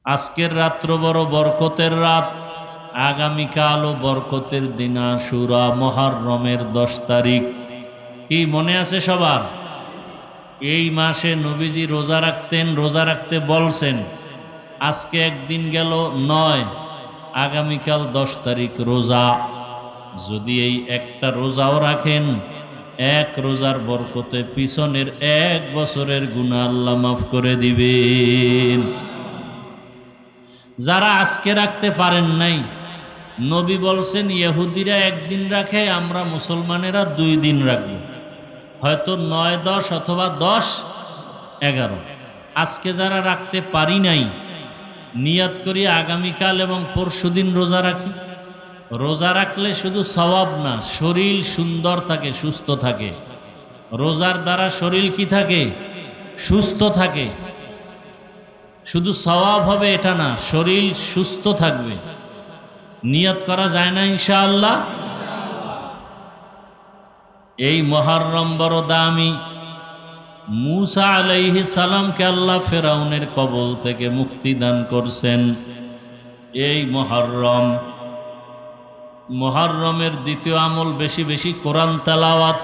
আজকের রাত্র বড় বরকতের রাত, আগামীকালও বরকতের দিন আশুরা, মুহররমের 10 তারিখ। কি মনে আছে সবার? এই মাসে নবীজি রোজা রাখতেন, রোজা রাখতে বলছেন। আজকে একদিন গেল 9, আগামীকাল 10 তারিখ রোজা। যদি এই একটা রোজাও রাখেন, এক রোজার বরকতে পিছনের 1 বছরের গুনাহ আল্লাহ মাফ করে দিবেন। যারা আজকে রাখতে পারেন নাই, নবী বলছেন ইহুদিরা একদিন রাখে, আমরা মুসলমানেরা 2 দিন রাখব, হয়তো 9, 10 অথবা 10, 11। আজকে যারা রাখতে পারি নাই, নিয়ত করি আগামীকাল এবং পরশুদিন রোজা রাখি। রোজা রাখলে শুধু সওয়াব না, শরীর সুন্দর থাকে, সুস্থ থাকে। রোজার দ্বারা শরীর কি থাকে? সুস্থ থাকে। শুধু সওয়াব হবে এটা না, শরীর সুস্থ থাকবে। নিয়ত করা যায় না ইনশাআল্লাহ? এই মুহররম বড় দামি। মূসা আলাইহিস সালামকে আল্লাহ ফেরাউনের কবল থেকে মুক্তি দান করছেন এই মুহররম। মুহররমের দ্বিতীয় আমল বেশি বেশি কোরআন তেলাওয়াত,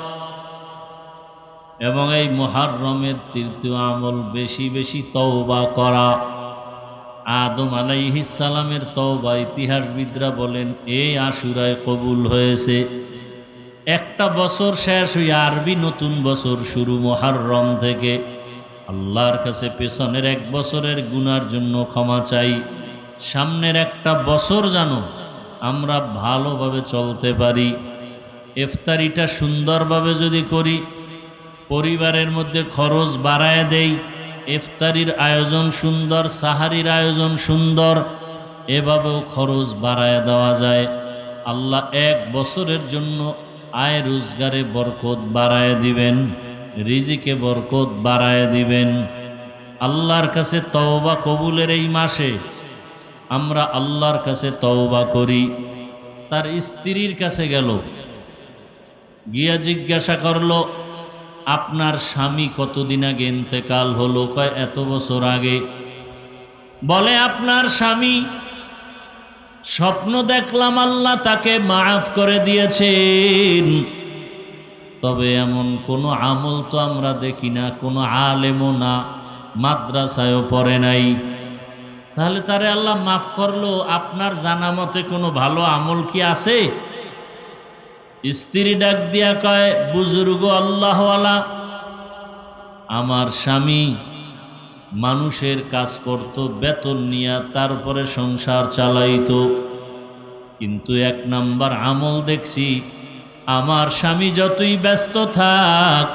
এবং এই মুহররমের তৃতীয় আমল বেশি বেশি তওবা করা। আদম আলাইহিস সালামের তওবা ইতিহাসবিদরা বলেন এই আশুরায় কবুল হয়েছে। একটা বছর শেষ হয়ে আরবি নতুন বছর শুরু মুহররম থেকে। আল্লাহর কাছে পেছনের 1 বছরের গুনার জন্য ক্ষমা চাই। সামনের একটা বছর জানো আমরা ভালোভাবে চলতে পারি। ইফতারিটা সুন্দরভাবে যদি করি, পরিবারের মধ্যে খরচ বাড়ায় দেই, ইফতারির আয়োজন সুন্দর, সাহারির আয়োজন সুন্দর, এভাবেও খরচ বাড়ায় দেওয়া যায়। আল্লাহ 1 বছরের জন্য আয় রোজগারে বরকত বাড়ায় দিবেন, রিজিকে বরকত বাড়ায় দিবেন। আল্লাহর কাছে তওবা কবুলের এই মাসে আমরা আল্লাহর কাছে তওবা করি। তার স্ত্রীর কাছে গেল, গিয়া জিজ্ঞাসা করলো আপনার স্বামী কতদিন আগে ইন্তেকাল হলো? কয় এত বছর আগে। বলে আপনার স্বামী, স্বপ্ন দেখলাম আল্লাহ তাকে মাফ করে দিয়েছেন, তবে এমন কোনো আমল তো আমরা দেখি না, কোনো আলেমও না, মাদ্রাসায়ও পড়ে নাই। তাহলে তারে আল্লাহ মাফ করলো, আপনার জানা মতে কোনো ভালো আমল কি আছে? স্ত্রী ডাক দিয়া কয়, বুজুর্গ আল্লাহওয়ালা, আমার স্বামী মানুষের কাজ করত, বেতন নিয়া তারপরে সংসার চালাইতো, কিন্তু 1 নাম্বার আমল দেখছি, আমার স্বামী যতই ব্যস্ত থাক,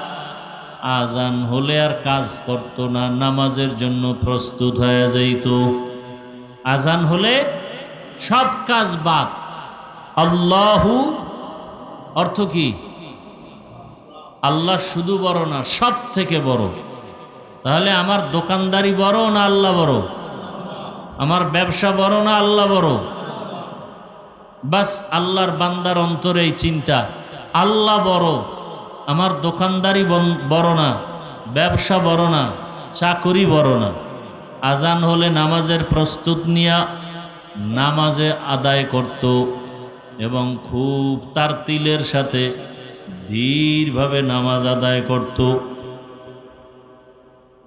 আজান হলে আর কাজ করত না, নামাজের জন্য প্রস্তুত হয়ে যাইত। আজান হলে সব কাজ বাদ। আল্লাহু অর্থ কি? আল্লাহ শুধু বড় না, সব থেকে বড়। তাহলে আমার দোকানদারি বড় না আল্লাহ বড়? আমার ব্যবসা বড় না আল্লাহ বড়? বাস আল্লাহর বান্দার অন্তরে এই চিন্তা, আল্লাহ বড়, আমার দোকানদারি বড় না, ব্যবসা বড় না, চাকরি বড় না। আজান হলে নামাজের প্রস্তুত নিয়া নামাজে আদায় করত, এবং খুব তারতিলের সাথে ধীরভাবে নামাজ আদায় করত।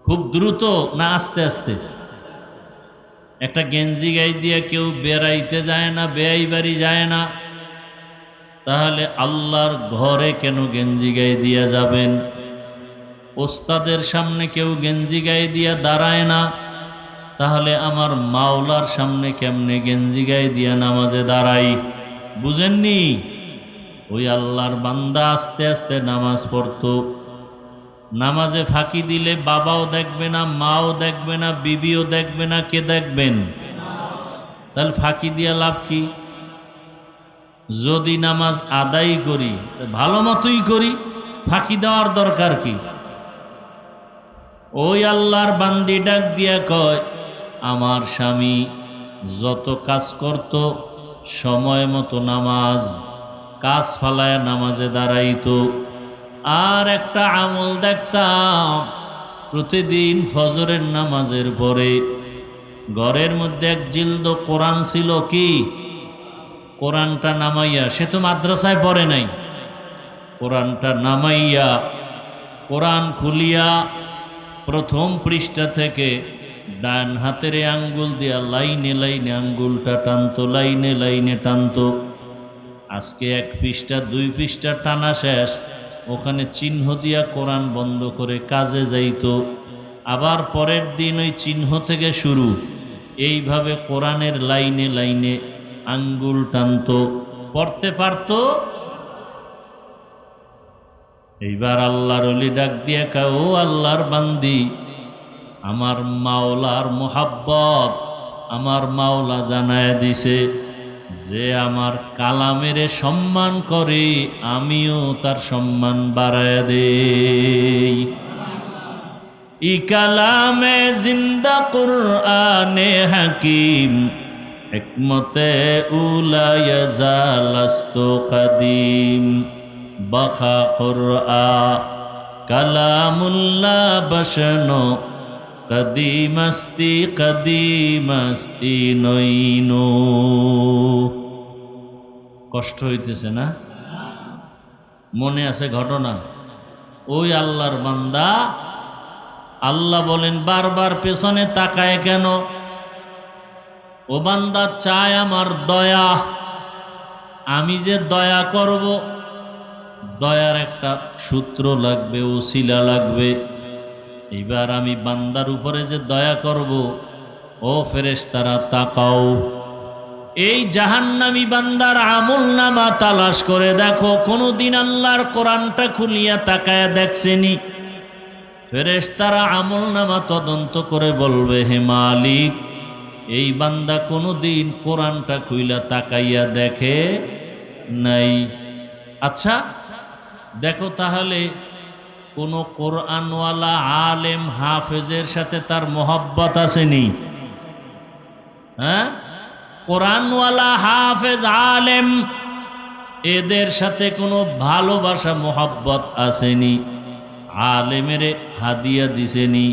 খুব দ্রুত না আস্তে আস্তে? একটা গেঞ্জি গায়ে দিয়ে কেউ বেড়াইতে যায় না, বেয়াই বাড়ি যায় না, তাহলে আল্লাহর ঘরে কেন গেঞ্জি গায়ে দিয়া যাবেন? ওস্তাদের সামনে কেউ গেঞ্জি গায়ে দিয়া দাঁড়ায় না, তাহলে আমার মাওলার সামনে কেমনে গেঞ্জি গায়ে দিয়া নামাজে দাঁড়াই? বুঝেননি? ওই আল্লাহর বান্দা আস্তে আস্তে নামাজ পড়তো। নামাজে ফাঁকি দিলে বাবাও দেখবে না, মাও দেখবে না, বিবিও দেখবে না, কে দেখবেন? তাহলে ফাঁকি দিয়া লাভ কি? যদি নামাজ আদায় করি ভালো মতোই করি, ফাঁকি দেওয়ার দরকার কি? ওই আল্লাহর বান্দি ডাক দিয়া কয়, আমার স্বামী যত কাজ করত সময় মতো নামাজ, কাজ ফালায় নামাজে দাঁড়াইতো। আর একটা আমল দেখতাম, প্রতিদিন ফজরের নামাজের পরে ঘরের মধ্যে এক জিলদ কোরআন ছিল, কি কোরআনটা নামাইয়া, সে তো মাদ্রাসায় পড়ে নাই, কোরআনটা নামাইয়া কোরআন খুলিয়া প্রথম পৃষ্ঠা থেকে ডান হাতের আঙ্গুল দিয়া লাইনে লাইনে আঙ্গুলটা টানতো, লাইনে লাইনে টানতো। আজকে 1 পৃষ্ঠা 2 পৃষ্ঠা টানা শেষ, ওখানে চিহ্ন দিয়া কোরআন বন্ধ করে কাজে যাইতো। আবার পরের দিন ওই চিহ্ন থেকে শুরু, এইভাবে কোরআনের লাইনে লাইনে আঙ্গুল টানতো, পড়তে পারত। এইবার আল্লাহর ওলি ডাক দিয়া কয়, ও আল্লাহর বান্দি, আমার মাওলার মোহাব্বত আমার মাওলা জানায় দিছে যে আমার কালামের সম্মান করে, আমিও তার সম্মান বাড়ায় দেই। ই কালামে জিন্দা কুরআনে হাকিম, হিকমতে উলা ইয়াজালাস্তু কদিম, বাখা কুরআন কালামুল্লাহ বশনো, কদিমস্তি কদিমস্তি নইনো। কষ্ট হইতেছে না? মনে আছে ঘটনা? ওই আল্লাহর বান্দা, আল্লাহ বলেন বারবার পেছনে তাকায় কেন? ও বান্দা চায় আমার দয়া, আমি যে দয়া করব, দয়ার একটা সূত্র লাগবে, ওসিলা লাগবে। এইবার আমি বান্দার উপরে যে দয়া করব, ও ফেরেশতারা তাকাও, এই জাহান্নামী বান্দার আমলনামা তালাশ করে দেখো, কোনদিন আল্লাহর কোরআনটা খুলিয়া তাকায়া দেখছেনি? ফেরেশতারা আমলনামা তদন্ত করে বলবে, হে মালিক, এই বান্দা কোনদিন কোরআনটা খুইলা তাকাইয়া দেখে নাই। আচ্ছা দেখো তাহলে, কোন কোরআনওয়ালা আলেম হাফেজের সাথে তার মোহাব্বত আসেনি? হ্যাঁ, কোরআনওয়ালা হাফেজ আলেম এদের সাথে কোনো ভালোবাসা মোহাব্বত আসেনি? আলেমেরে হাদিয়া দিছেনি,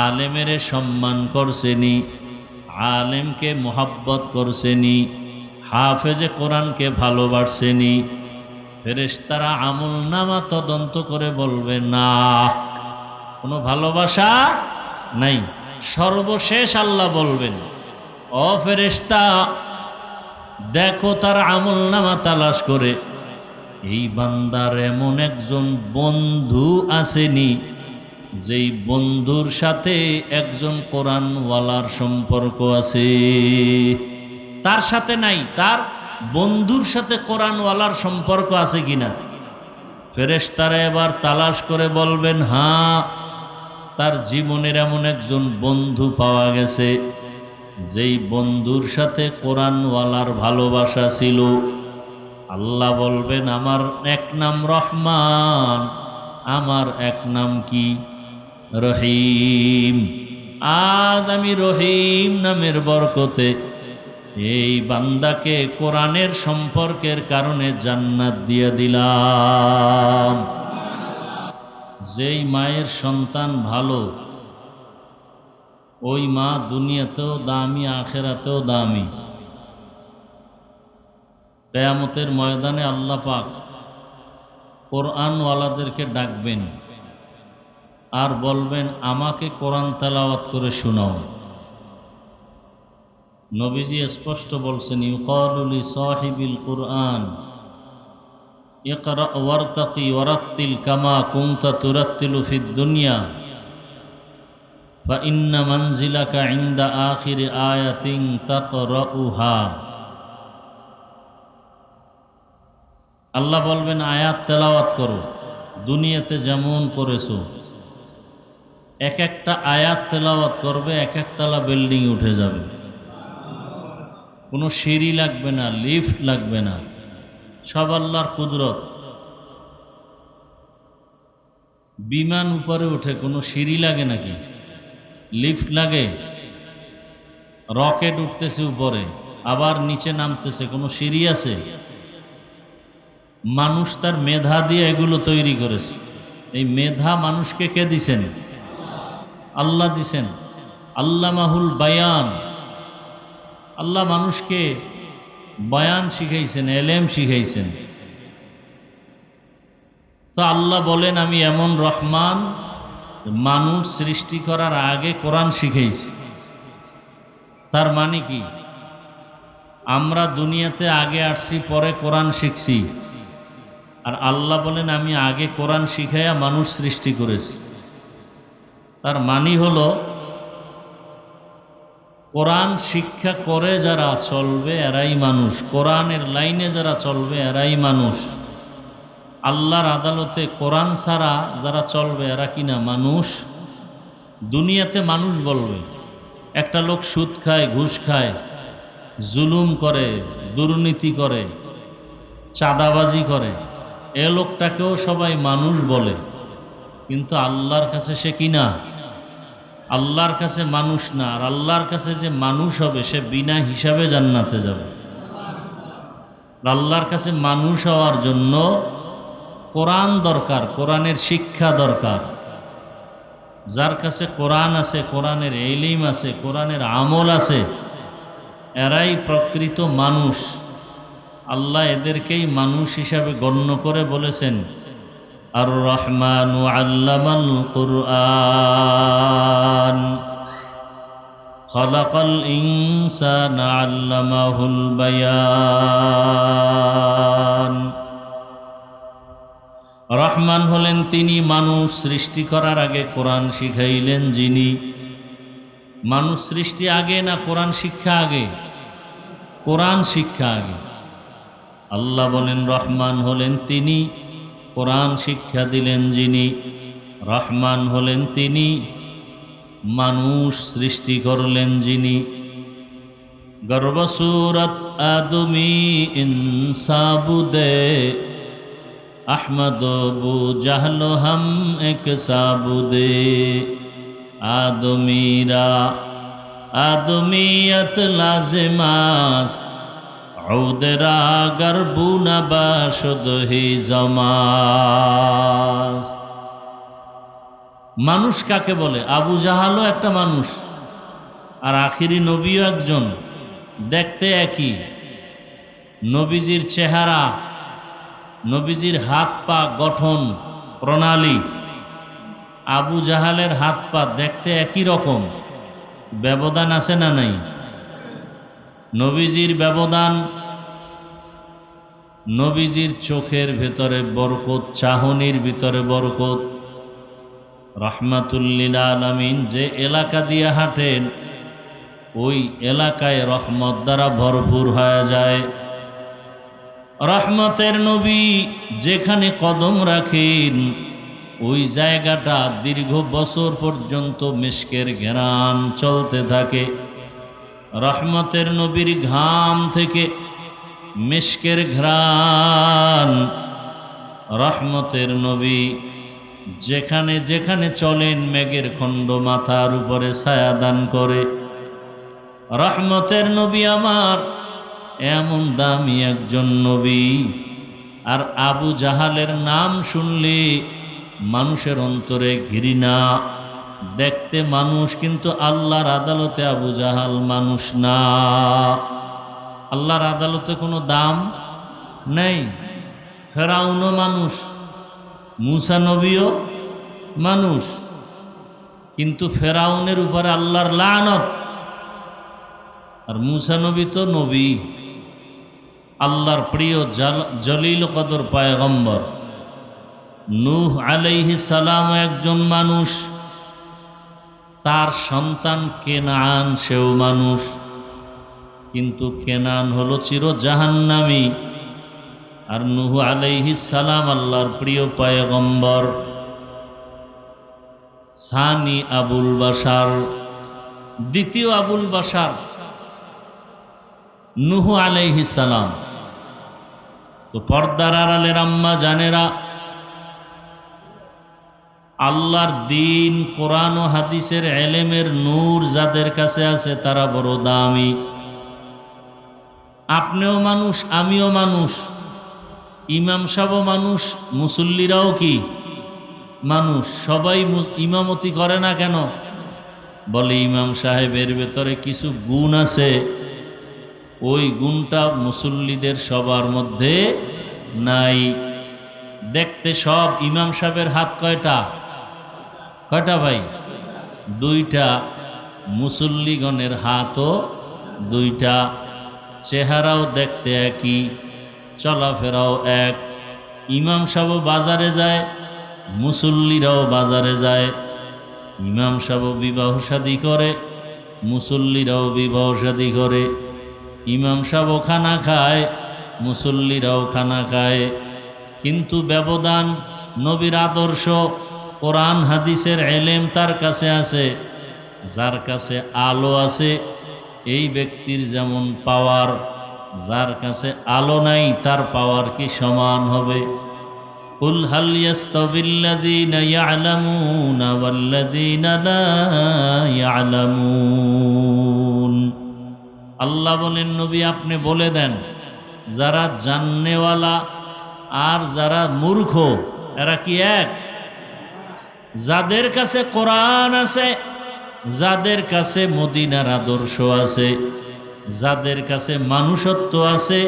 আলেমেরে সম্মান করছেনি, আলেমকে মোহাব্বত করছেনি, হাফেজে কোরআনকে ভালোবাসছেনি? ফেরেশতারা আমলনামা তদন্ত করে বলবে না, কোনো ভালোবাসা নাই। সর্বশেষ আল্লাহ বলবেন, ও ফেরেশতা দেখো তার আমলনামা তালাশ করে, এই বান্দার এমন একজন বন্ধু আসেনি যেই বন্ধুর সাথে একজন কোরআনওয়ালার সম্পর্ক আছে? তার সাথে নাই, তার বন্ধুর সাথে কোরআনওয়ালার সম্পর্ক আছে কিনা? ফেরেশতারা এবার তালাশ করে বলবেন, হ্যাঁ, তার জীবনের এমন একজন বন্ধু পাওয়া গেছে যেই বন্ধুর সাথে কোরআনওয়ালার ভালোবাসা ছিল। আল্লাহ বলবেন, আমার এক নাম রহমান, আমার এক নাম কি? রহিম। আজ আমি রহিম নামের বরকতে এই বান্দাকে কোরআনের সম্পর্কের কারণে জান্নাত দিয়ে দিলাম। যেই মায়ের সন্তান ভালো, ওই মা দুনিয়াতেও দামি, আখেরাতেও দামি। কিয়ামতের ময়দানে আল্লাহ পাক কোরআনওয়ালাদেরকে ডাকবেন আর বলবেন, আমাকে কোরআন তেলাওয়াত করে শোনাও। নবীজি স্পষ্ট বলছেন, ইউকালু লি সাহিবিল কুরআন ইকরা ওয়ারতাকি ওয়ারাত্তিল কামা কুনতা তুরাত্তিলু ফিদ দুনিয়া ফাইন্না মানজিলাকা ইনদা আখির আয়াতিন তাকরাউহা। আল্লাহ বলবেন, আয়াত তেলাওয়াত করো, দুনিয়াতে যেমন করেছো। এক একটা আয়াত তেলাওয়াত করবে, এক একতলা বিল্ডিং উঠে যাবে। কোনো সিঁড়ি লাগবে না, লিফট লাগবে না, সব আল্লাহর কুদরত। বিমান উপরে উঠে, কোনো সিঁড়ি লাগে নাকি? লিফট লাগে? রকেট উঠতেছে উপরে, আবার নিচে নামতেছে, কোনো সিঁড়ি আছে? মানুষ তার মেধা দিয়ে এগুলো তৈরি করেছে। এই মেধা মানুষকে কে দিছেন? আল্লাহ দিছেন। আল্লামাহুল বায়ান, আল্লাহ মানুষকে বয়ান শিখাইছেন, এলেম শিখাইছেন। তো আল্লাহ বলেন আমি এমন রহমান, মানুষ সৃষ্টি করার আগে কোরআন শিখাইছি। তার মানে কি? আমরা দুনিয়াতে আগে আসছি, পরে কোরআন শিখছি। আর আল্লাহ বলেন আমি আগে কোরআন শিখাইয়া মানুষ সৃষ্টি করেছি। তার মানে হলো কোরআন শিক্ষা করে যারা চলবে এরাই মানুষ, কোরআনের লাইনে যারা চলবে এরাই মানুষ। আল্লাহর আদালতে কোরআন ছাড়া যারা চলবে এরা কিনা মানুষ। দুনিয়াতে মানুষ বলবে, একটা লোক সুদ খায়, ঘুষ খায়, জুলুম করে, দুর্নীতি করে, চাঁদাবাজি করে, এ লোকটাকেও সবাই মানুষ বলে। কিন্তু আল্লাহর কাছে সে কিনা, আল্লাহর কাছে মানুষ না। আর আল্লাহর কাছে যে মানুষ হবে সে বিনা হিসাবে জান্নাতে যাবে। আল্লাহর কাছে মানুষ হওয়ার জন্য কোরআন দরকার, কোরআনের শিক্ষা দরকার। যার কাছে কোরআন আছে, কোরআনের ইলম আছে, কোরআনের আমল আছে, এরাই প্রকৃত মানুষ। আল্লাহ এদেরকেই মানুষ হিসাবে গণ্য করে বলেছেন আর রহমানু আল্লামাল কুরআন খালাকাল ইনসানা আল্লামাহুল বায়ান। রহমান হলেন তিনি, মানুষ সৃষ্টি করার আগে কোরআন শিখাইলেন যিনি। মানুষ সৃষ্টি আগে না কোরআন শিক্ষা আগে? কোরআন শিক্ষা আগে। আল্লাহ বলেন রহমান হলেন তিনি, কোরআন শিক্ষা দিলেন যিনি। রহমান হলেন তিনি, মানুষ সৃষ্টি করলেন যিনি। গর্বসূরত আদমি ইনসাবুদে আহমদ বু জাহল হম এক সাবুদে। আদমিরা আদমিয়ত লাজিমাস্ত ঔদরা গর্বু নবাশদ হি জমাস। মানুষ কাকে বলে? আবু জাহালও একটা মানুষ, আর আখিরি নবীও একজন, দেখতে একই। নবীজির চেহারা, নবীজির হাত পা গঠন প্রণালী, আবু জাহালের হাত পা দেখতে একই রকম। ব্যবধান আছে না নাই? নবীজির ব্যবধান, নবীজির চোখের ভেতরে বরকত, চাহনির ভিতরে বরকত। রহমাতুল্লিল আলামিন যে এলাকা দিয়ে হাঁটেন ওই এলাকায় রহমত দ্বারা ভরপুর হয়ে যায়। রহমতের নবী যেখানে কদম রাখেন ওই জায়গাটা দীর্ঘ বছর পর্যন্ত মিশকের ঘ্রাণ চলতে থাকে। রহমতের নবীর ঘাম থেকে মিশকের ঘ্রাণ। রহমতের নবী যেখানে যেখানে চলেন মেঘের খণ্ড মাথার উপরে ছায়া দান করে। রহমতের নবী আমার এমন দামি একজন নবী। আর আবু জাহালের নাম শুনলে মানুষের অন্তরে ঘৃণা। দেখতে মানুষ, কিন্তু আল্লাহর আদালতে আবু জাহাল মানুষ না। আল্লাহর আদালতে কোনো দাম নেই। ফেরাউনও মানুষ, মূসা নবীও মানুষ, কিন্তু ফেরাউনের উপরে আল্লাহর লানত। আর মূসা নবী তো নবী, আল্লাহর প্রিয় জলিল কদর পয়গম্বর। নূহ আলাইহিস সালাম একজন মানুষ, তার সন্তান কেনান সেও মানুষ, কিন্তু কেনান হলো চির জাহান্নামী। আর নূহ আলাইহিস সালাম আল্লাহর প্রিয় পয়গম্বর। সানি আবুল বাশার, দ্বিতীয় আবুল বাশার নূহ আলাইহিস সালাম। তো পর্দার আড়ালের আম্মা জানেরা, আল্লাহর দিন, কোরআন ও হাদিসের এলেমের নূর যাদের কাছে আছে তারা বড় দামি। আপনিও মানুষ, আমিও মানুষ, ইমাম সাহেবও মানুষ, মুসল্লিরাও কি মানুষ। সবাই ইমামতি করে না কেন? বলে ইমাম সাহেবের ভেতরে কিছু গুণ আছে, ওই গুণটা মুসল্লিদের সবার মধ্যে নাই। দেখতে সব ইমাম সাহেবের হাত কয়টা? কয়টা ভাই? দুইটা। মুসল্লিগণের হাতও দুইটা। চেহারাও দেখতে একই, চলাফেরাও এক। ইমাম সাহেব বাজারে যায়, মুসল্লিরাও বাজারে যায়। ইমাম সাহেব বিবাহ শাদী করে, মুসল্লিরাও বিবাহ শাদী করে। ইমাম সাহেব খানা খায়, মুসল্লিরাও খানা খায়। কিন্তু ব্যবধান নবীর আদর্শ, কোরআন হাদিসের এলেম তার কাছে আছে। যার কাছে আলো আছে এই ব্যক্তির যেমন পাওয়ার, যার কাছে আলো নাই তার পাওয়ার কি সমান হবে? কুল হাল ইয়াস্তাবিল্লাযীনা ইয়া'লামুনা ওয়াল্লাযীনা লা ইয়া'লামুন। আল্লাহ বলেন, নবী আপনি বলে দেন, যারা জাননেওয়ালা আর যারা মূর্খ এরা কি এক? যাদের কাছে কোরআন আছে, যাদের কাছে মদিনার আদর্শ আছে, যাদের কাছে মানুষত্ব আছে,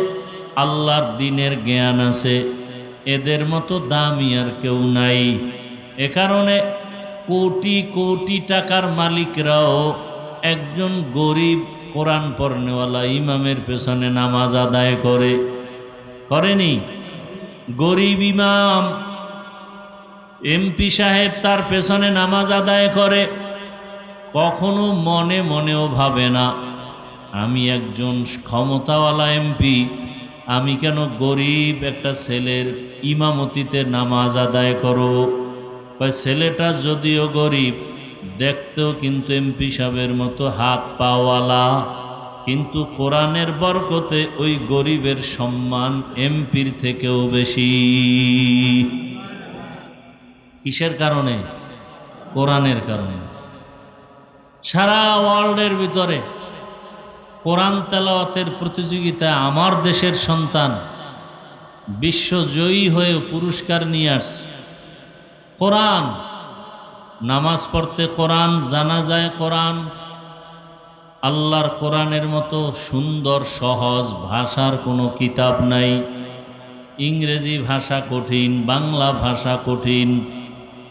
আল্লাহর দ্বীনের জ্ঞান আছে, এদের মতো দামি আর কেউ নাই। এ কারণে কোটি কোটি টাকার মালিকরাও একজন গরিব কোরআন পড়নেওয়ালা ইমামের পেছনে নামাজ আদায় করেনি? গরিব ইমাম এমপি সাহেব তার পেছনে নামাজ আদায় করে, কখনো মনে মনেও ভাবে না আমি একজন ক্ষমতাওয়ালা এমপি, আমি কেন গরিব একটা ছেলের ইমামতিতে নামাজ আদায় করব? ছেলেটা যদিও গরিব, দেখতেও কিন্তু এমপি সাহেবের মতো হাত পাওয়ালা, কিন্তু কোরআনের বরকতে ওই গরিবের সম্মান এমপির থেকেও বেশি। কিসের কারণে? কোরআনের কারণে। সারা ওয়ার্ল্ডের ভিতরে কোরআন তেলাওয়াতের প্রতিযোগিতায় আমার দেশের সন্তান বিশ্বজয়ী হয়ে পুরস্কার নিয়ে আসছে। কোরআন, নামাজ পড়তে কোরআন, জানাজায় কোরআন। আল্লাহর কোরআনের মতো সুন্দর সহজ ভাষার কোনো কিতাব নাই। ইংরেজি ভাষা কঠিন, বাংলা ভাষা কঠিন,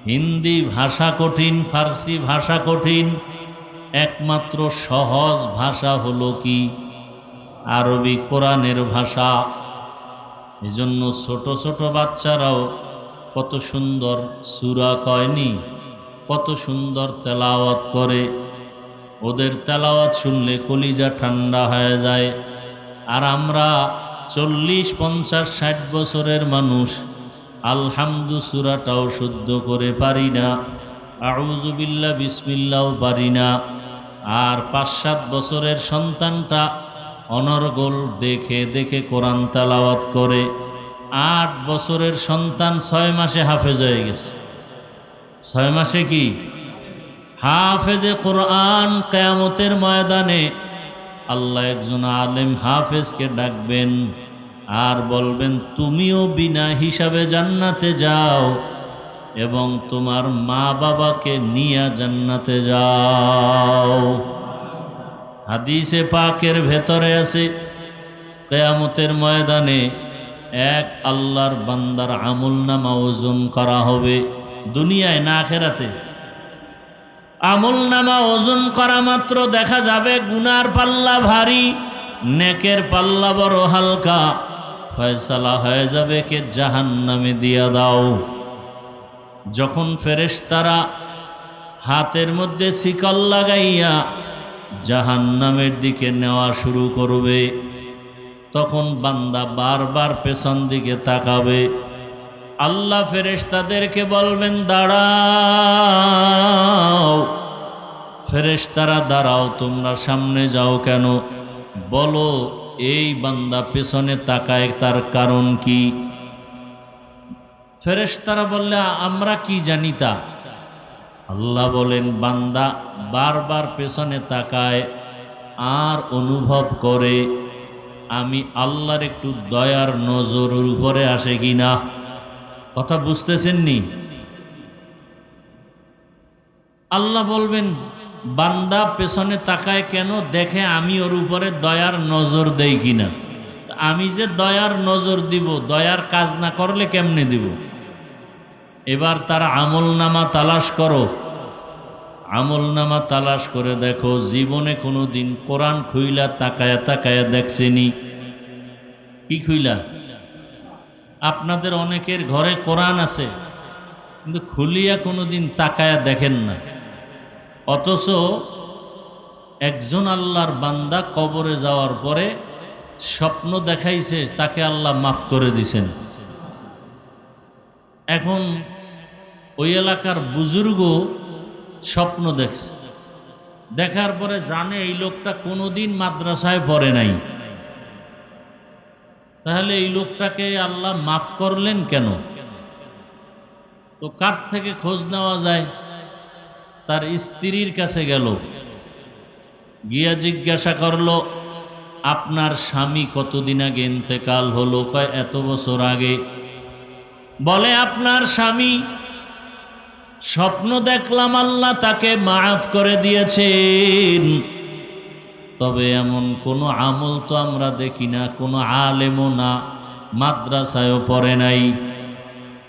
হিন্দি ভাষা কঠিন, ফার্সি ভাষা কঠিন। একমাত্র সহজ ভাষা হলো কি? আরবি কোরআনের ভাষা। এজন্য ছোট ছোট বাচ্চারাও কত সুন্দর সূরা কয়নি, কত সুন্দর তেলাওয়াত করে। ওদের তেলাওয়াত শুনলে কলিজা ঠান্ডা হয়ে যায়। আর আমরা 40, 50, 60 বছরের মানুষ আলহামদু সূরাটাও শুদ্ধ করে পারি না, আউযু বিল্লাহ বিসমিল্লাহও পারি না। আর 5-7 বছরের সন্তানটা অনর্গল দেখে দেখে কোরআন তেলাওয়াত করে। 8 বছরের সন্তান 6 মাসে হাফেজ হয়ে গেছে। 6 মাসে কি হাফেজে কোরআন। কিয়ামতের ময়দানে আল্লাহ একজন আলেম হাফেজকে ডাকবেন আর বলবেন, তুমিও বিনা হিসাবে জান্নাতে যাও এবং তোমার মা বাবাকে নিয়ে জান্নাতে যাও। হাদিসে পাকের ভেতরে আছে, কিয়ামতের ময়দানে এক আল্লাহর বান্দার আমলনামা ওজন করা হবে। দুনিয়ায় না, আখিরাতে। আমলনামা ওজন করা মাত্র দেখা যাবে গুনার পাল্লা ভারী, নেকের পাল্লা বড় হালকা। ফয়সালা হয়ে যাবে কে জাহান্নামে দিয়া দাও। যখন ফেরেশতারা হাতের মধ্যে শিকল লাগাইয়া জাহান্নামের দিকে নেওয়া শুরু করবে, তখন বান্দা বারবার পেছন দিকে তাকাবে। আল্লাহ ফেরেশতাদেরকে বলবেন, দাঁড়াও। ফেরেশতারা, দাঁড়াও, তোমরা সামনে যাও কেন? বলো, এই বান্দা পেছনে তাকায় তার কারণ কি? ফেরেশতারা বললে, আমরা কি জানি তা। আল্লাহ বলেন, বান্দা বারবার পেছনে তাকায় আর অনুভব করে আমি আল্লাহর একটু দয়ার নজর উপরে আসে কিনা। কথা বুঝতেছেন নি? আল্লাহ বলবেন, বান্দা পেছনে তাকায় কেন? দেখে আমি ওর উপরে দয়ার নজর দেই কিনা। আমি যে দয়ার নজর দিব, দয়ার কাজ না করলে কেমনে দিব? এবার তার আমল নামা তালাশ করো, আমল নামা তালাশ করে দেখো জীবনে কোনো দিন কোরআন খুইলা তাকায়া তাকায়া দেখছেনি? কি খুইলা? আপনাদের অনেকের ঘরে কোরআন আছে, কিন্তু খুলিয়া কোনো দিন তাকায়া দেখেন না। অথচ একজন আল্লাহর বান্দা কবরে যাওয়ার পরে স্বপ্ন দেখাইছে, তাকে আল্লাহ মাফ করে দিছেন। এখন ওই এলাকার বুজুর্গ স্বপ্ন দেখছে, দেখার পরে জানে এই লোকটা কোনোদিন মাদ্রাসায় পড়ে নাই, তাহলে এই লোকটাকে আল্লাহ মাফ করলেন কেন? তো কার থেকে খোঁজ নেওয়া যায়? তার স্ত্রীর কাছে গেল, গিয়া জিজ্ঞাসা করলো, আপনার স্বামী কতদিন আগে ইন্তেকাল হলো? কয় এত বছর আগে। বলে আপনার স্বামী, স্বপ্ন দেখলাম আল্লাহ তাকে মাফ করে দিয়েছেন, তবে এমন কোনো আমল তো আমরা দেখি না, কোনো আলেমও না, মাদ্রাসায়ও পড়ে নাই,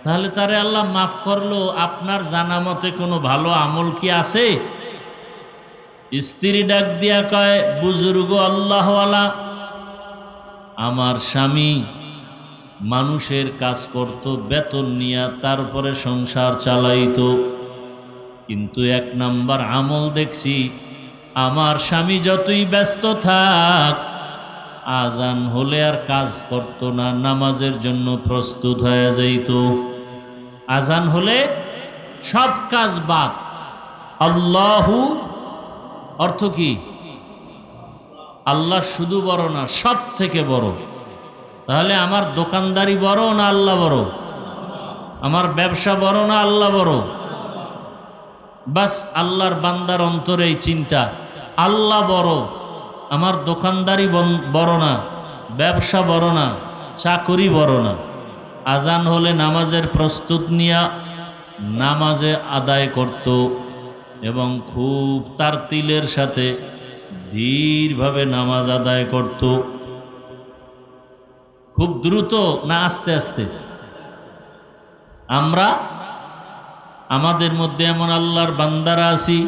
তাহলে তারে আল্লাহ মাফ করলো। আপনার জানা মতে কোনো ভালো আমল কি আছে? স্ত্রী ডাক দিয়া কয়, বুজুর্গ আল্লাহওয়ালা, আমার স্বামী মানুষের কাজ করত, বেতন নিয়া তারপরে সংসার চালাইতো, কিন্তু এক নাম্বার আমল দেখছি, আমার স্বামী যতই ব্যস্ত থাক, আজান হলে আর কাজ করত না, নামাজের জন্য প্রস্তুত হয়ে যাইত। আজান হলে সব কাজ বাদ। আল্লাহু অর্থ কি? আল্লাহ শুধু বড় না, সব থেকে বড়। তাহলে আমার দোকানদারি বড় না আল্লাহ বড়? আমার ব্যবসা বড় না আল্লাহ বড়? বাস আল্লাহর বান্দার অন্তরে এই চিন্তা, আল্লাহ বড়, আমার দোকানদারি বড় না, ব্যবসা বড় না, চাকরি বড় না। আজান হলে নামাজের প্রস্তুত নিয়া নামাজে আদায় করত এবং খুব তারতিলের সাথে ধীরভাবে নামাজ আদায় করত। খুব দ্রুত না আস্তে আস্তে? আমরা আমাদের মধ্যে এমন আল্লাহর বান্দারা আছি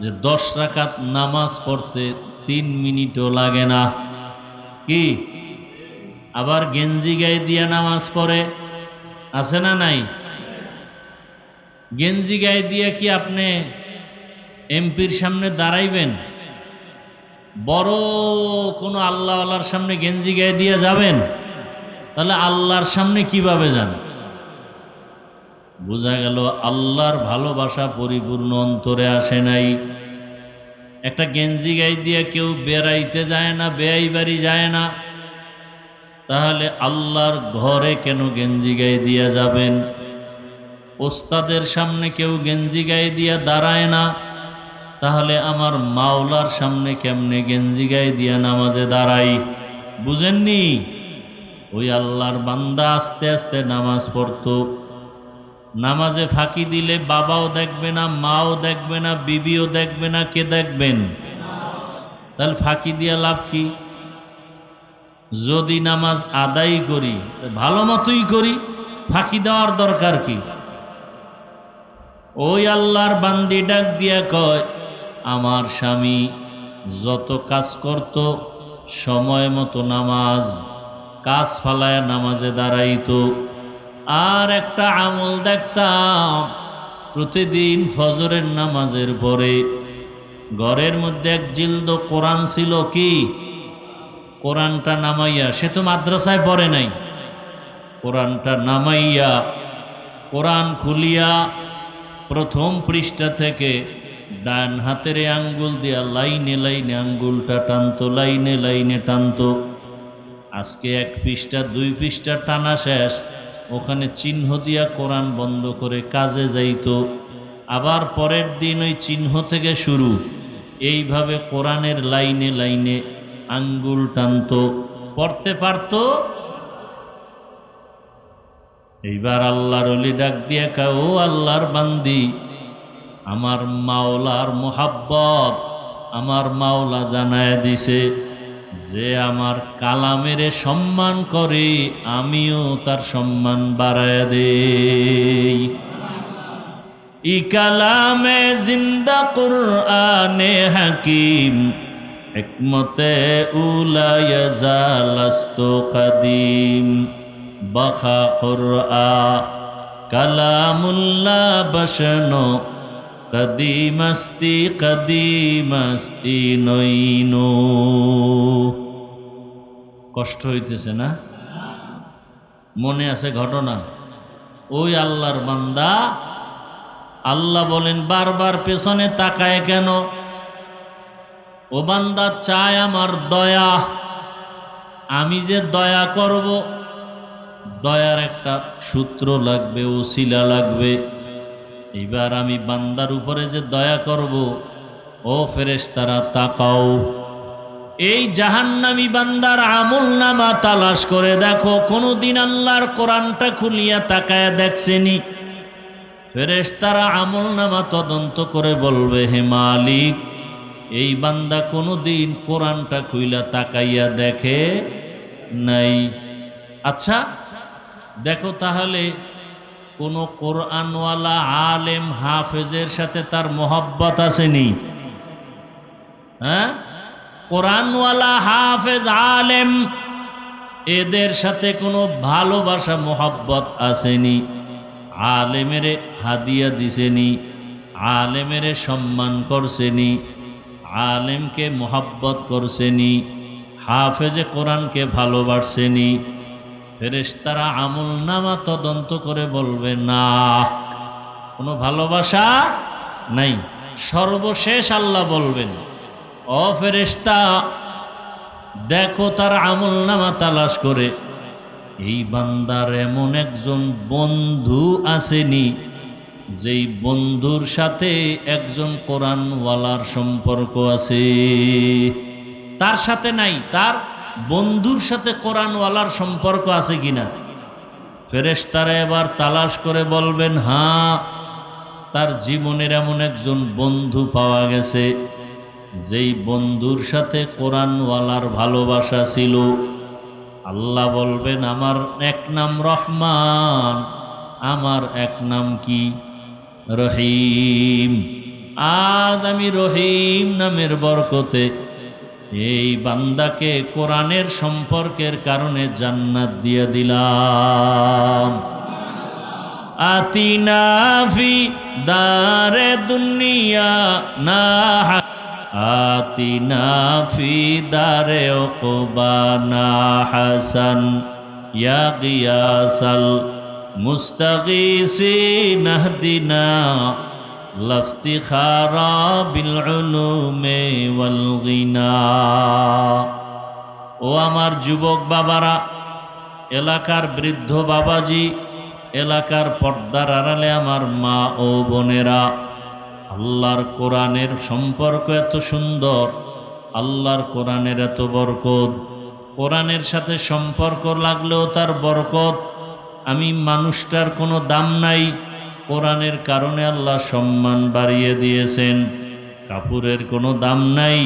যে 10 রাকাত নামাজ পড়তে 3 মিনিটও লাগে না। কি? আবার গেঞ্জি গায়ে দিয়া নামাজ পড়ে, আছে না নাই? গেঞ্জি গায়ে দিয়ে কি আপনি এমপির সামনে দাঁড়াইবেন? বড় কোনো আল্লাহওয়ালার সামনে গেঞ্জি গায়ে দিয়ে যাবেন? তাহলে আল্লাহর সামনে কিভাবে যান? বোঝা গেল আল্লাহর ভালোবাসা পরিপূর্ণ অন্তরে আসে নাই। একটা গেঞ্জি গায়ে দিয়ে কেউ বেড়াইতে যায় না, বেয়াই বাড়ি যায় না, তাহলে আল্লাহর ঘরে কেন গেঞ্জি গায়ে দিয়ে যাবেন? ওস্তাদের সামনে কেউ গেঞ্জি গায়ে দিয়ে দাঁড়ায় না, তাহলে আমার মাওলার সামনে কেমনে গেঞ্জি গায়ে দিয়ে নামাজে দাঁড়াই? বুঝেননি? ওই আল্লাহর বান্দা আস্তে আস্তে নামাজ পড়তো। নামাজে ফাঁকি দিলে বাবাও দেখবে না, মাও দেখবে না, বিবিও দেখবে না, কে দেখবেন? তাহলে ফাঁকি দিয়ে লাভ কি? যদি নামাজ আদায় করি ভালো মতোই করি, ফাঁকি দেওয়ার দরকার কি? ওই আল্লাহর বান্দি ডাক দিয়া কয়, আমার স্বামী যত কাজ করত সময় মতো নামাজ, কাজ ফালায় নামাজে দাঁড়াইতো। আর একটা আমল দেখতাম, প্রতিদিন ফজরের নামাজের পরে ঘরের মধ্যে এক জিলদ কোরআন ছিল। কি? কোরআনটা নামাইয়া, সে তো মাদ্রাসায় পড়ে নাই, কোরআনটা নামাইয়া, কোরআন খুলিয়া প্রথম পৃষ্ঠা থেকে ডান হাতের আঙ্গুল দিয়া লাইনে লাইনে আঙ্গুলটা টানতো, লাইনে লাইনে টানতো। আজকে 1 পৃষ্ঠা 2 পৃষ্ঠা টানা শেষ, ওখানে চিহ্ন দিয়া কোরআন বন্ধ করে কাজে যাইতো। আবার পরের দিন ওই চিহ্ন থেকে শুরু, এইভাবে কোরআনের লাইনে লাইনে আঙ্গুল টানতো, পড়তে পারতো। এইবার আল্লাহর ওলি ডাক দিয়া কয়, ও আল্লাহর বান্দি, আমার মাওলার মোহাব্বত আমার মাওলা জানায় দিছে যে আমার কালামেরে সম্মান করে আমিও তার সম্মান বাড়ায় দেই। ই কালামে জিন্দা কুরআনে হাকিম হিকমতে উলা ইয়াজালাস্তু কদিম বাখা কুরআন কালামুল্লাহ বশনো কদিমস্তি নইনো। কষ্ট হইতেছে না? মনে আছে ঘটনা? ওই আল্লাহর বান্দা, আল্লাহ বলেন বারবার পেছনে তাকায় কেন? ও বান্দা চায় আমার দয়া, আমি যে দয়া করব, দয়ার একটা সূত্র লাগবে, ওসিলা লাগবে। এইবার আমি বান্দার উপরে যে দয়া করব, ও ফেরেশতারা তাকাও, এই জাহান্নামী বান্দার আমলনামা তালাশ করে দেখো, কোনদিন আল্লাহর কোরআনটা খুলিয়া তাকায়া দেখছেনি? ফেরেশতারা আমলনামা তদন্ত করে বলবে, হে মালিক, এই বান্দা কোনদিন কোরআনটা খুইলা তাকাইয়া দেখে নাই। আচ্ছা দেখো তাহলে কোন কোরআনওয়ালা আলেম হাফেজের সাথে তার মোহাব্বত আসেনি? হ্যাঁ, কোরআনওয়ালা হাফেজ আলেম এদের সাথে কোনো ভালোবাসা মোহাব্বত আসেনি? আলেমেরে হাদিয়া দিছেনি, আলেমেরে সম্মান করছেনি, আলেমকে মোহাব্বত করছেনি, হাফেজে কোরআনকে ভালোবাসছেনি? ফেরেশতারা আমলনামা তদন্ত করে বলবে না, কোনো ভালোবাসা নাই। সর্বশেষ আল্লাহ বলবেন, ও ফেরেশতা দেখো তার আমলনামা তালাশ করে, এই বান্দার এমন একজন বন্ধু আসেনি যেই বন্ধুর সাথে একজন কোরআনওয়ালার সম্পর্ক আছে? তার সাথে নাই, তার বন্ধুর সাথে কোরআনওয়ালার সম্পর্ক আছে কিনা? ফেরেশতারা এবার তালাশ করে বলবেন, হ্যাঁ, তার জীবনের এমন একজন বন্ধু পাওয়া গেছে যেই বন্ধুর সাথে কোরআনওয়ালার ভালোবাসা ছিল। আল্লাহ বলবেন, আমার এক নাম রহমান, আমার এক নাম কি? রহিম। আজ আমি রহিম নামের বরকতে এই বান্দাকে কোরআনের সম্পর্কের কারণে জান্নাত দিয়ে দিলাম। আতিনা ফি দারে দুনিয়া না, আতিনা ফি দারে উকবানা হাসান ইয়া গিয়াসাল মুস্তাগীসিন ইহদিনা লাফতিখারা বিল উলুমে ওয়াল গিনা। ও আমার যুবক বাবারা, এলাকার বৃদ্ধ বাবাজি, এলাকার পর্দার আড়ালে আমার মা ও বোনেরা, আল্লাহর কোরআনের সম্পর্ক এত সুন্দর, আল্লাহর কোরআনের এত বরকত, কোরআনের সাথে সম্পর্ক লাগলেও তার বরকত। আমি মানুষটার কোনো দাম নাই, কোরআনের কারণে আল্লাহ সম্মান বাড়িয়ে দিয়েছেন। কাপড়ের কোনো দাম নাই,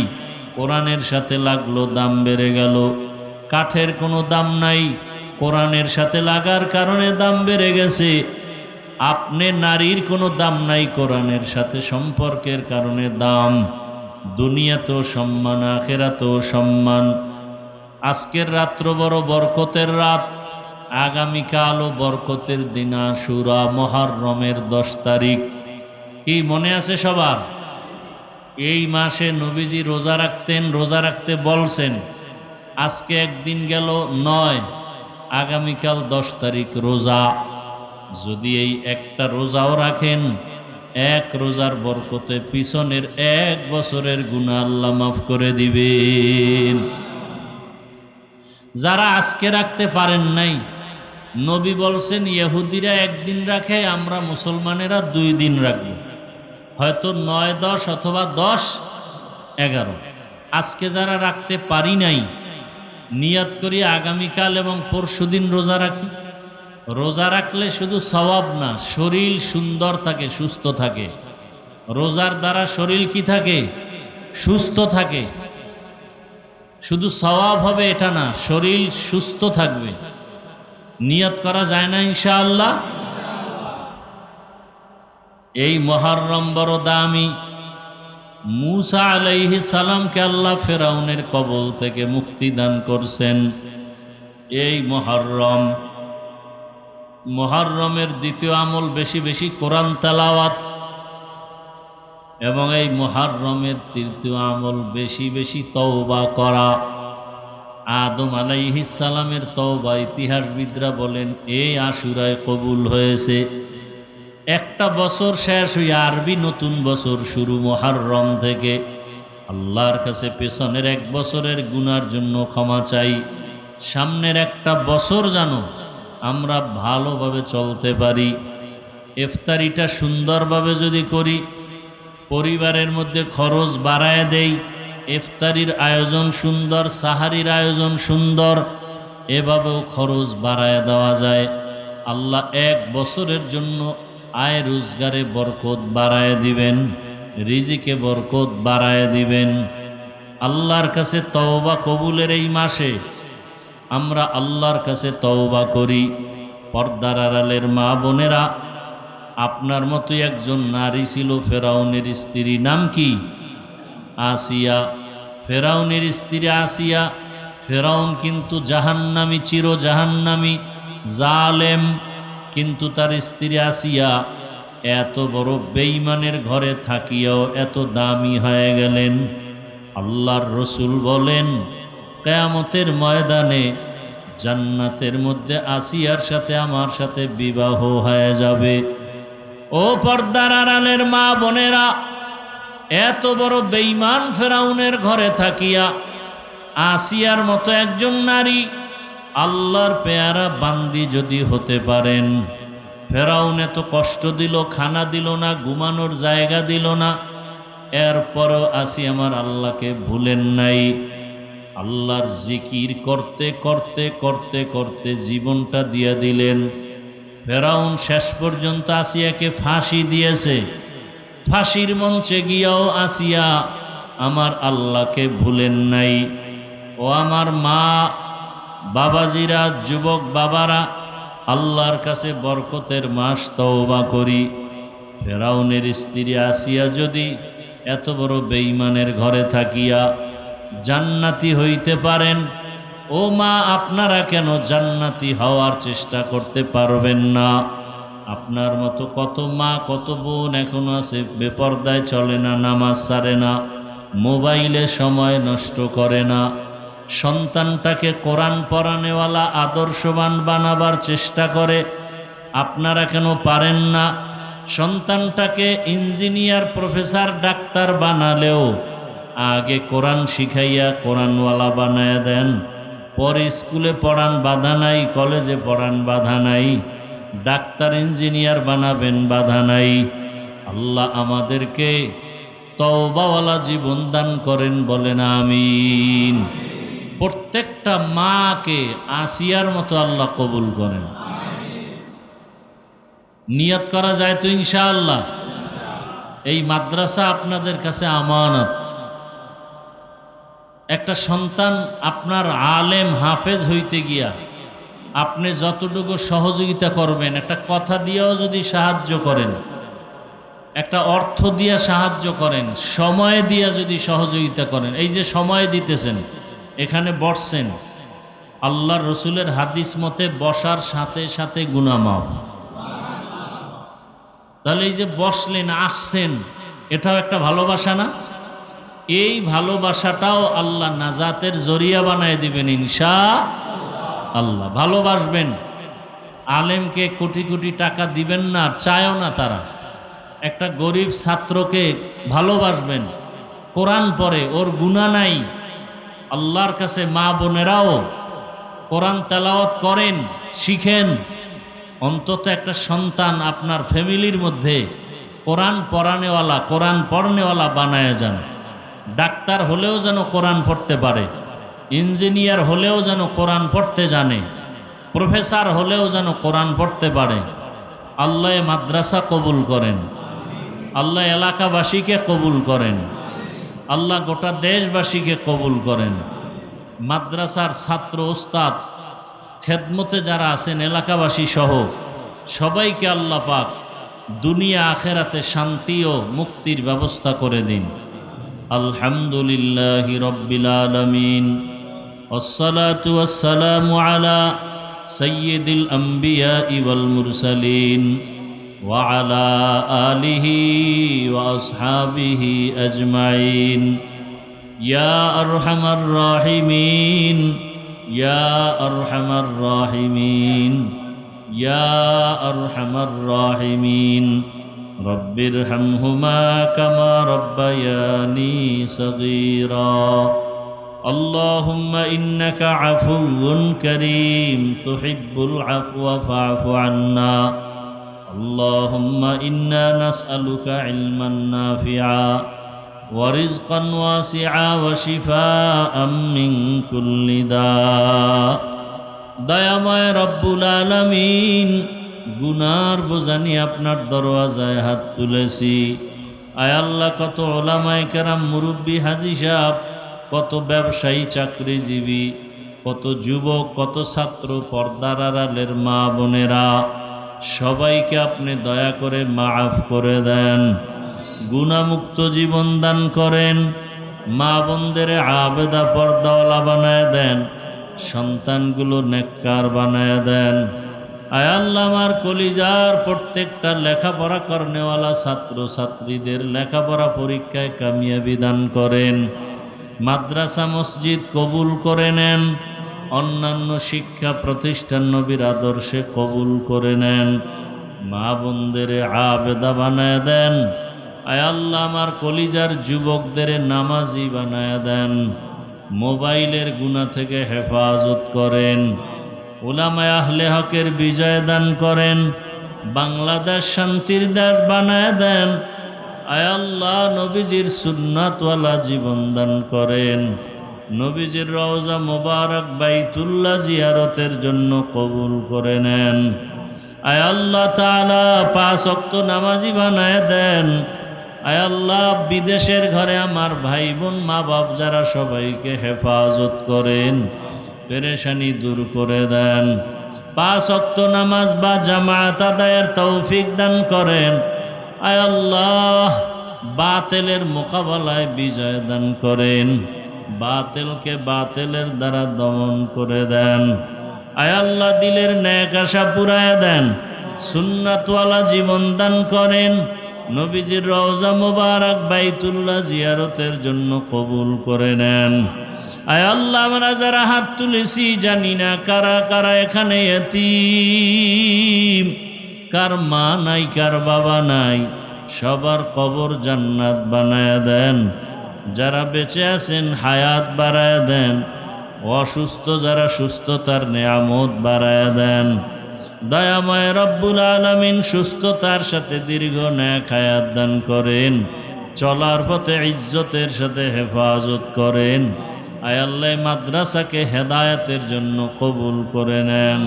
কোরআনের সাথে লাগলো দাম বেড়ে গেল। কাঠের কোনো দাম নাই, কোরআনের সাথে লাগার কারণে দাম বেড়ে গেছে। আপনি নারীর কোনো দাম নাই, কোরআনের সাথে সম্পর্কের কারণে দাম। দুনিয়াতেও সম্মান, আখিরাতেও সম্মান। আজকের রাত্র বড় বরকতের রাত, আগামীকালও বরকতের দিন আশুরা, মুহররমের 10 তারিখ। কি মনে আছে সবার? এই মাসে নবীজি রোজা রাখতেন, রোজা রাখতে বলছেন। আজকে একদিন গেল 9, আগামীকাল 10 তারিখ রোজা। যদি এই একটা রোজাও রাখেন, এক রোজার বরকতে পিছনের 1 বছরের গুনাহ আল্লাহ মাফ করে দিবেন। যারা আজকে রাখতে পারেন নাই, নবী বলছেন ইহুদিরা একদিন রাখে, আমরা মুসলমানেরা 2 দিন রাখব, হয়তো 9, 10 অথবা 10, 11। আজকে যারা রাখতে পারি নাই, নিয়ত করি আগামীকাল এবং পরশুদিন রোজা রাখি। রোজা রাখলে শুধু সওয়াব না, শরীর সুন্দর থাকে, সুস্থ থাকে। রোজার দ্বারা শরীর কি থাকে? সুস্থ থাকে। শুধু সওয়াব হবে এটা না, শরীর সুস্থ থাকবে। নিয়ত করা যায় না ইনশাআল্লাহ? এই মুহররম বড় দামি। মূসা আলাইহিস সালামকে আল্লাহ ফেরাউনের কবল থেকে মুক্তি দান করছেন এই মুহররমের দ্বিতীয় আমল বেশি বেশি কোরআন তেলাওয়াত, এবং এই মুহররমের তৃতীয় আমল বেশি বেশি তওবা করা। আদম আলাইহিস সালামের তওবা ইতিহাসবিদরা বলেন এই আশুরায় কবুল হয়েছে। একটা বছর শেষ হয়ে আরবি নতুন বছর শুরু মুহররম থেকে। আল্লাহর কাছে পেছনের এক বছরের গুনার জন্য ক্ষমা চাই। সামনের একটা বছর জানো আমরা ভালোভাবে চলতে পারি। ইফতারিটা সুন্দরভাবে যদি করি, পরিবারের মধ্যে খরচ বাড়ায় দেই, ইফতারির আয়োজন সুন্দর, সাহারির আয়োজন সুন্দর, এভাবেও খরচ বাড়ায় দেওয়া যায়। আল্লাহ এক বছরের জন্য আয় রোজগারে বরকত বাড়ায় দিবেন, রিজিকে বরকত বাড়ায় দিবেন। আল্লাহর কাছে তওবা কবুলের এই মাসে আমরা আল্লাহর কাছে তওবা করি। পর্দার আড়ালের মা বোনেরা, আপনার মতো একজন নারী ছিল ফেরাউনের স্ত্রী, নাম কি? আসিয়া। ফেরাউনের স্ত্রী আসিয়া। ফেরাউন কিন্তু জাহান্নামী, চির জাহান্নামী, জালেম। কিন্তু তার স্ত্রী আসিয়া এত বড় বেঈমানের ঘরে থাকিয়াও এত দামি হয়ে গেলেন। আল্লাহর রসুল বলেন কিয়ামতের ময়দানে জান্নাতের মধ্যে আসিয়ার সাথে আমার সাথে বিবাহ হয়ে যাবে। ও পর্দার আড়ালের মা বোনেরা, এত বড় বেঈমান ফেরাউনের ঘরে থাকিয়া আসিয়ার মতো একজন নারী আল্লাহর পেয়ারা বান্দি যদি হতে পারেন। ফেরাউন এত কষ্ট দিল, খানা দিল না, ঘুমানোর জায়গা দিল না, এরপরও আসি আমার আল্লাহকে ভুলেন নাই। আল্লাহর জিকির করতে করতে করতে করতে জীবনটা দিয়ে দিলেন। ফেরাউন শেষ পর্যন্ত আসিয়াকে ফাঁসি দিয়েছে। ফাঁসির মঞ্চে গিয়াও আসিয়া আমার আল্লাহকে ভুলেন নাই। ও আমার মা বাবাজিরা, যুবক বাবারা, আল্লাহর কাছে বরকতের মাস তওবা করি। ফেরাউনের স্ত্রী আসিয়া যদি এত বড় বেঈমানের ঘরে থাকিয়া জান্নাতি হইতে পারেন, ও মা আপনারা কেন জান্নাতি হওয়ার চেষ্টা করতে পারবেন না? আপনার মতো কত মা কত বোন এখনো আছে বেপরদায় চলে না, নামাজ ছাড়ে না, মোবাইলে সময় নষ্ট করে না, সন্তানটাকে কোরআন পড়ানেওয়ালা আদর্শবান বানাবার চেষ্টা করে। আপনারা কেন পারেন না? সন্তানটাকে ইঞ্জিনিয়ার, প্রফেসর, ডাক্তার বানালেও আগে কোরআন শিখাইয়া কোরআনওয়ালা বানায় দেন। পরে স্কুলে পড়ান বাধা নাই, কলেজে পড়ান বাধা নাই, ডাক্তার ইঞ্জিনিয়ার বানাবেন বাধা নাই। আল্লাহ আমাদেরকে তওবাওয়ালা জীবন দান করেন, বলেন আমিন। প্রত্যেকটা মাকে আসিয়ার মতো আল্লাহ কবুল করেন। নিয়ত করা যায় তো ইনশাআল্লাহ। এই মাদ্রাসা আপনাদের কাছে আমানত। একটা সন্তান আপনার আলেম হাফেজ হইতে গিয়া আপনি যতটুকু সহযোগিতা করবেন, একটা কথা দিয়েও যদি সাহায্য করেন, একটা অর্থ দিয়া সাহায্য করেন, সময় দিয়া যদি সহযোগিতা করেন, এই যে সময় দিতেছেন, এখানে বসছেন, আল্লাহর রসুলের হাদিস মতে বসার সাথে সাথে গুনাহ মাফ। তাহলে এই যে বসলেন, আসছেন, এটাও একটা ভালোবাসা না? এই ভালোবাসাটাও আল্লাহ নাজাতের জরিয়া বানায় দিবেন ইনশাআল্লাহ। ভালোবাসবেন। আলেমকে কোটি কোটি টাকা দিবেন না, আর চায়ও না তারা। একটা গরিব ছাত্রকে ভালোবাসবেন, কোরআন পড়ে, ওর গুনাহ নাই। আল্লাহর কাছে মা বোনেরাও কোরআন তেলাওয়াত করেন, শিখেন। অন্তত একটা সন্তান আপনার ফ্যামিলির মধ্যে কোরআন পড়ানেওয়ালা, কোরআন পড়নেওয়ালা বানায় যান। ডাক্তার হলেও যেন কোরআন পড়তে পারে, ইঞ্জিনিয়ার হলেও যেন কোরআন পড়তে জানে, প্রফেসর হলেও যেন কোরআন পড়তে পারে। আল্লাহ মাদ্রাসা কবুল করেন, আল্লাহ এলাকাবাসীকে কবুল করেন, আল্লাহ গোটা দেশবাসীকে কবুল করেন। মাদ্রাসার ছাত্র ওস্তাদ খেদমতে যারা আছেন এলাকাবাসী সহ সবাইকে আল্লাহ পাক দুনিয়া আখেরাতে শান্তি ও মুক্তির ব্যবস্থা করে দিন। আলহামদুলিল্লাহি রাব্বিল আলামিন, ওয়াসসালাতু ওয়াসসালামু আলা সাইয়্যিদিল আম্বিয়া ওয়াল মুরসালিন ওয়া আলা আলিহি ওয়া আসহাবিহি আজমাইন। ইয়া আরহামার রাহিমিন, ইয়া আরহামার রাহিমিন, ইয়া আরহামার রাহিমিন। রব্বিরহামহুমা কামা রব্বায়ানি সগীরা। আল্লাহুম্মা ইন্নাকা আফুউন কারীম তুহিব্বুল আফওয়া ফা'ফু আন্না। আল্লাহুম্মা ইন্না নাসআলুকা ইলমান নাফিআ ওয়া রিজকান ওয়াসিআ ওয়া শিফাআম মিন কুল্লি দা। দয়াময় রব্বুল আলামিন, গুনার বোঝা নিয়ে আপনার দরওয়াজায় হাত তুলেছি। আয় আল্লাহ, কত ওলামায়ে কেরাম, মুরব্বী, হাজী সাহেব, কত ব্যবসায়ী, চাকরিজীবী, কত যুবক, কত ছাত্র, পর্দার আড়ালের মা বোনেরা, সবাইকে আপনি দয়া করে মাফ করে দেন, গুনামুক্ত জীবন দান করেন। মা বোনদের আবেদা পর্দাওয়ালা বানায় দেন, সন্তানগুলো নেককার বানায় দেন। আয় আল্লাহ, আমার কলিজার প্রত্যেকটা লেখাপড়া করনেওয়ালা ছাত্র ছাত্রীদের লেখাপড়া পরীক্ষায় কামিয়াবি দান করেন। মাদ্রাসা মসজিদ কবুল করে নেন, অন্যান্য শিক্ষা প্রতিষ্ঠান নবীর আদর্শে কবুল করে নেন। মা বোনদের আবেদা বানায় দেন। আয় আল্লাহ, আমার কলিজার যুবকদের নামাজি বানায় দেন। মোবাইলের গুনাহ থেকে হেফাজত করেন। উলামায়ে আহলে হকের বিজয় দান করেন। বাংলাদেশ শান্তির দেশ বানায় দেন। আয় আল্লাহ, নবীজির সুন্নাতওয়ালা জীবন দান করেন। নবীজির রওজা মোবারক বাইতুল্লাহ জিয়ারতের জন্য কবুল করে নেন। আয় আল্লাহ তাআলা, 5 ওয়াক্ত নামাজি বানায় দেন। আয় আল্লাহ, বিদেশের ঘরে আমার ভাই বোন, মা বাপ যারা, সবাইকে হেফাজত করেন, পেরেশানি দূর করে দেন। 5 ওয়াক্ত নামাজ বা জামাত আদায়ের তৌফিক দান করেন। আয় আল্লাহ, বাতিলের মোকাবেলায় বিজয় দান করেন, বাতিলকে বাতিলের দ্বারা দমন করে দেন। আয় আল্লাহ, দিলের নেক আশা পুরায় দেন, সুন্নাতওয়ালা জীবন দান করেন। নবীজির রওজা মোবারক বাইতুল্লাহ জিয়ারতের জন্য কবুল করে নেন। আয় আল্লাহ, আমরা যারা হাত তুলেছি জানি না কারা কারা এখানে এতিম, কার মা নাই, কার বাবা নাই, সবার কবর জান্নাত বানায় দেন। যারা বেঁচে আছেন হায়াত বাড়ায় দেন, অসুস্থ যারা সুস্থতার নেয়ামত বাড়ায় দেন। দয়াময় রব্বুল আলামিন, সুস্থতার সাথে দীর্ঘ নেক হায়াত দান করেন। চলার পথে ইজ্জতের সাথে হেফাজত করেন। আয় আল্লাহ, মাদ্রাসাকে হেদায়েতের জন্য কবুল করে নেন।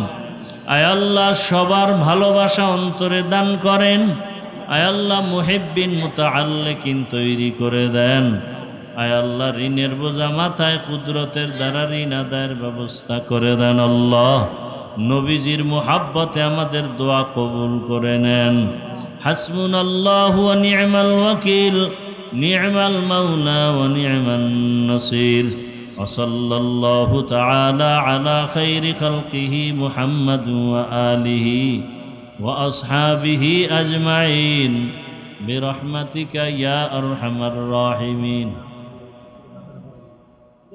আয় আল্লাহ, সবার ভালোবাসা অন্তরে দান করেন। আয় আল্লাহ, মুহিব্বিন মুতাআল্লিকিন তৈরি করে দেন। আয় আল্লাহ, ঋণের বোঝা মাথায় কুদরতের দ্বারা ঋণ আদায়ের ব্যবস্থা করে দেন। আল্লাহ, নবীজির মুহাব্বতে আমাদের দোয়া কবুল করে নেন। হাসবুনাল্লাহু ওয়া নি'মাল ওয়াকিল, নি'মাল মাওলা ওয়া নি'মান নাসির। ওয়া সাল্লাল্লাহু তাআলা আলা খাইরি খালকিহি মুহাম্মাদ ওয়া আলিহি ওয়া আসহাবিহি আজমাইন বিরহমাতিকা ইয়া আরহামার রাহিমিন।